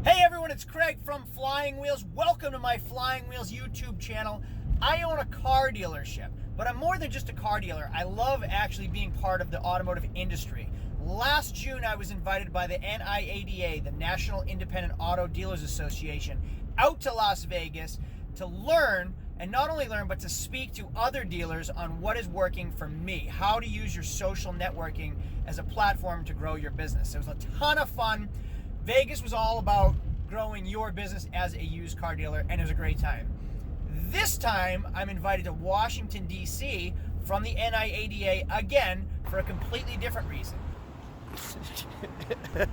Hey everyone, it's Craig from Flying Wheels. Welcome to my Flying Wheels YouTube channel. I own a car dealership, but I'm more than just a car dealer. I love actually being part of the automotive industry. Last June, I was invited by the NIADA, the National Independent Auto Dealers Association, out to Las Vegas to learn, and not only learn, but to speak to other dealers on what is working for me, how to use your social networking as a platform to grow your business. It was a ton of fun. Vegas was all about growing your business as a used car dealer, and it was a great time. This time, I'm invited to Washington, D.C. from the NIADA again for a completely different reason.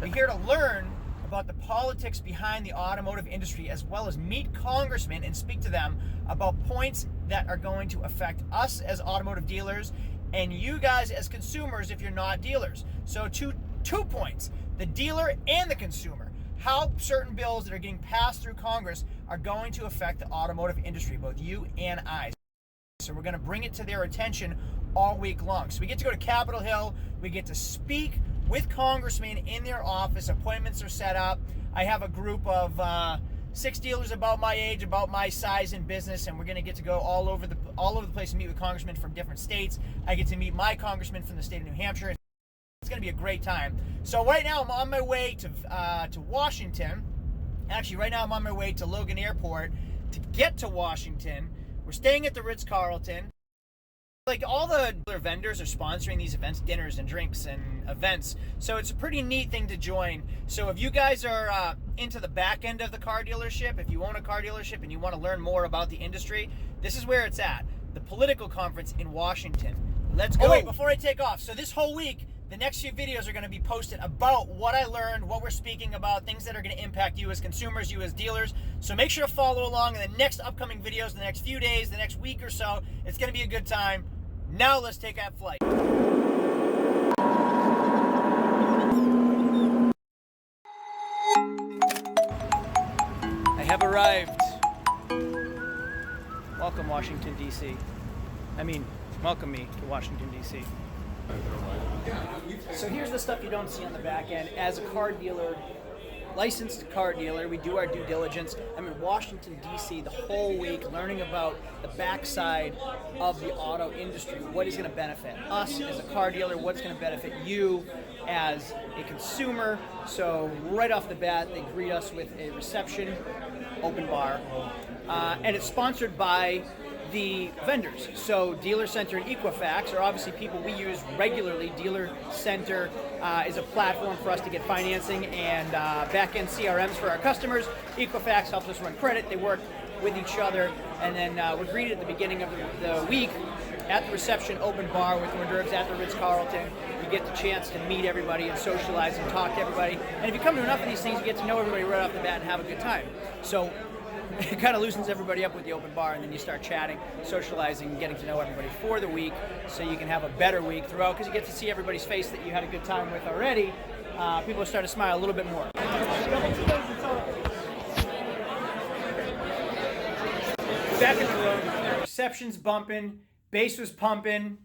We're here to learn about the politics behind the automotive industry, as well as meet congressmen and speak to them about points that are going to affect us as automotive dealers and you guys as consumers if you're not dealers. So two points: the dealer and the consumer. How certain bills that are getting passed through Congress are going to affect the automotive industry, both you and I. So we're going to bring it to their attention all week long. So we get to go to Capitol Hill. We get to speak with congressmen in their office. Appointments are set up. I have a group of 6 dealers about my age, about my size in business, and we're going to get to go all over the place and meet with congressmen from different states. I get to meet my congressman from the state of New Hampshire. It's going to be a great time. So right now I'm on my way to Washington. Actually, right now I'm on my way to Logan Airport to get to Washington. We're staying at the Ritz-Carlton. Like, all the vendors are sponsoring these events, dinners and drinks and events. So it's a pretty neat thing to join. So if you guys are into the back end of the car dealership, if you own a car dealership and you want to learn more about the industry, this is where it's at. The Political Conference in Washington. Let's go. Oh, wait, before I take off. So this whole week, the next few videos are going to be posted about what I learned, what we're speaking about, things that are going to impact you as consumers, you as dealers. So make sure to follow along in the next upcoming videos, the next few days, the next week or so. It's going to be a good time. Now let's take that flight. I have arrived. Welcome, Washington, D.C. Welcome me to Washington, D.C. So here's the stuff you don't see on the back end. As a car dealer, licensed car dealer, we do our due diligence. I'm in Washington, D.C. the whole week learning about the backside of the auto industry. What is going to benefit us as a car dealer? What's going to benefit you as a consumer? So right off the bat, they greet us with a reception, open bar. And it's sponsored by the vendors. So Dealer Center and Equifax are obviously people we use regularly. Dealer Center is a platform for us to get financing and back-end CRMs for our customers. Equifax helps us run credit. They work with each other. And then we're greeted at the beginning of the week at the reception, open bar with hors d'oeuvres at the Ritz-Carlton. You get the chance to meet everybody and socialize and talk to everybody. And if you come to enough of these things, you get to know everybody right off the bat and have a good time. So it kind of loosens everybody up with the open bar, and then you start chatting, socializing, getting to know everybody for the week, so you can have a better week throughout, because you get to see everybody's face that you had a good time with already. People start to smile a little bit more. Back in the room, reception's bumping, bass was pumping.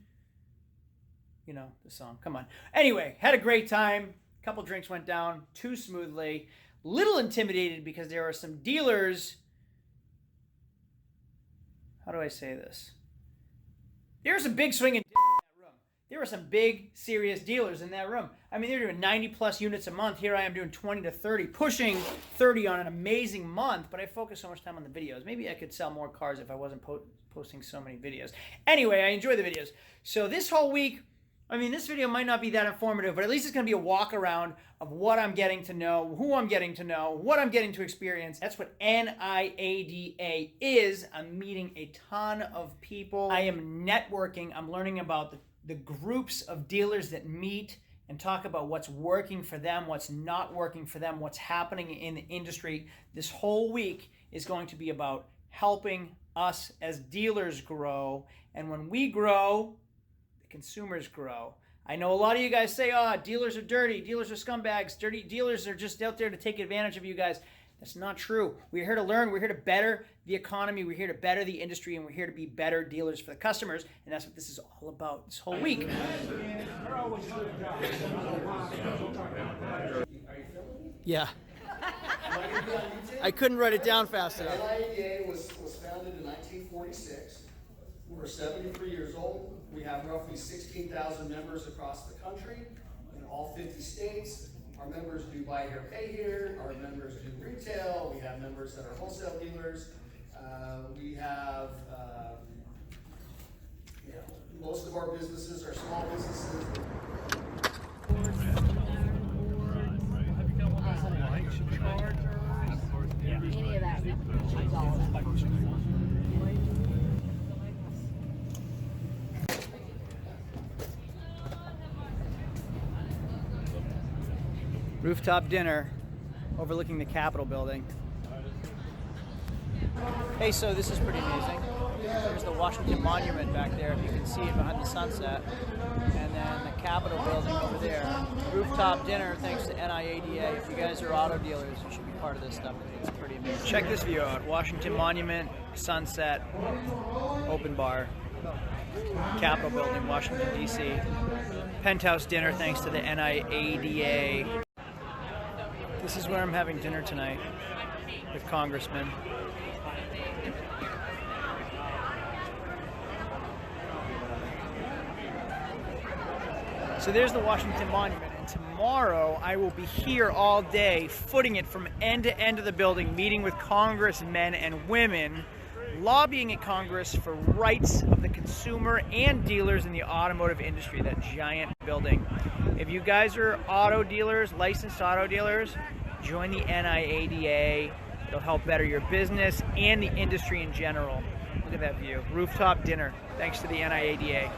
You know the song, come on. Anyway, had a great time. A couple drinks went down too smoothly. Little intimidated because there are some dealers. How do I say this? There's a big swinging in that room. There were some big, serious dealers in that room. I mean, they're doing 90 plus units a month. Here I am doing 20 to 30, pushing 30 on an amazing month, but I focus so much time on the videos. Maybe I could sell more cars if I wasn't posting so many videos. Anyway, I enjoy the videos. So this whole week, this video might not be that informative, but at least it's going to be a walk around of what I'm getting to know, who I'm getting to know, what I'm getting to experience. That's what NIADA is. I'm meeting a ton of people. I am networking. I'm learning about the groups of dealers that meet and talk about what's working for them, what's not working for them, what's happening in the industry. This whole week is going to be about helping us as dealers grow. And when we grow, consumers grow. I know a lot of you guys say, dealers are dirty, dealers are scumbags, dirty dealers are just out there to take advantage of you guys. That's not true. We're here to learn, we're here to better the economy, we're here to better the industry, and we're here to be better dealers for the customers, and that's what this is all about this whole week. Yeah. I couldn't write it down fast enough. NIADA was founded in 1946. We're 73 years old. We have roughly 16,000 members across the country in all 50 states. Our members do buy here, pay here. Our members do retail. We have members that are wholesale dealers. We have most of our businesses are small businesses. Any of that. Rooftop dinner overlooking the Capitol building. Hey, so this is pretty amazing. There's the Washington Monument back there, if you can see it behind the sunset. And then the Capitol building over there. Rooftop dinner thanks to NIADA. If you guys are auto dealers, you should be part of this stuff. It's pretty amazing. Check this view out. Washington Monument, sunset, open bar. Capitol building, Washington D.C. Penthouse dinner thanks to the NIADA. This is where I'm having dinner tonight with congressmen. So there's the Washington Monument, and tomorrow I will be here all day, footing it from end to end of the building, meeting with congressmen and women, lobbying at Congress for rights of the consumer and dealers in the automotive industry, that giant building. If you guys are auto dealers, licensed auto dealers, join the NIADA. It'll help better your business and the industry in general. Look at that view. Rooftop dinner, thanks to the NIADA.